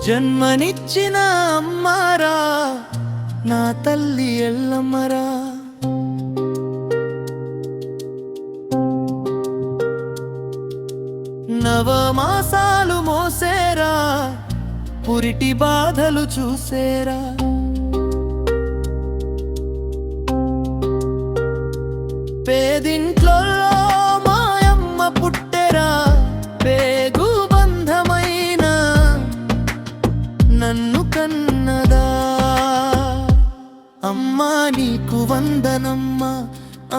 జన్మనిచ్చిన అమ్మారా, నా తల్లి ఎల్లమ్మరా. నవమాసాలు మోసేరా, పురిటి బాధలు చూసేరా. పేదింట్లో మాయమ్మ పుట్టెరా, పేగు బంధమైన నన్ను కన్నదా. అమ్మా నీకు వందనమ్మా,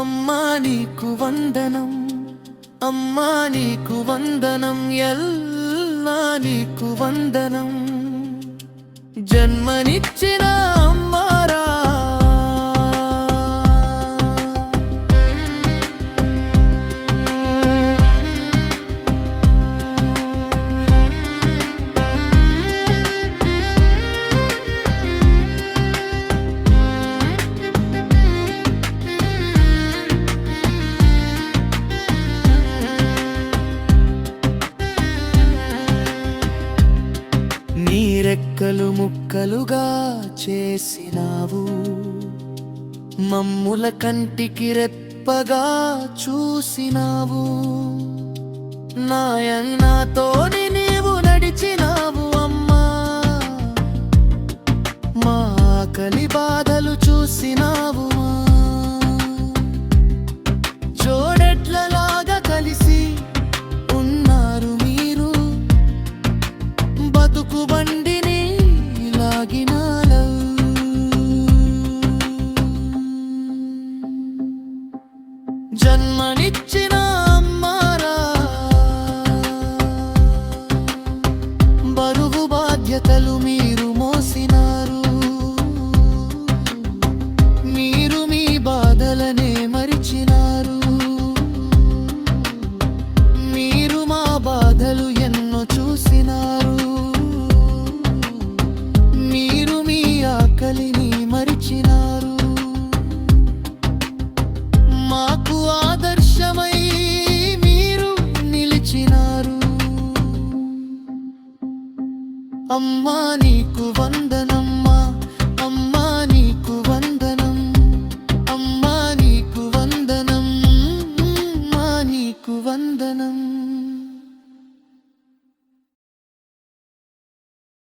అమ్మా నీకు వందనం, అమ్మా నీకు వందనం, ఎల్లా నీకు వందనం. జన్మనిచ్చిన అమ్మారా. రెక్కలు ముక్కలుగా చేసినావు, మమ్ముల కంటికి రెప్పగా చూసినావు. నాయనతోని నీవు నడిచినావు అమ్మా, మా ఆకలి బాధలు చూసినావు. జోడెట్లలాగా కలిసి ఉన్నారు మీరు, బతుకు బండి జన్మనిచ్చిన అమ్మారా. బరువు బాధ్యతలు మీరు మోసినారు, మీరు మీ బాధలనే మరిచినారు. మీరు మా బాధలు ఎన్నో చూసినారు, మీరు మీ ఆకలిని మరిచినారు. మాకు ఆదర్శమై మీరు నిలిచినారు. అమ్మా నీకు వందనమ్మా, అమ్మా నీకు వందనం, అమ్మా నీకు వందనం, అమ్మా నీకు వందనం.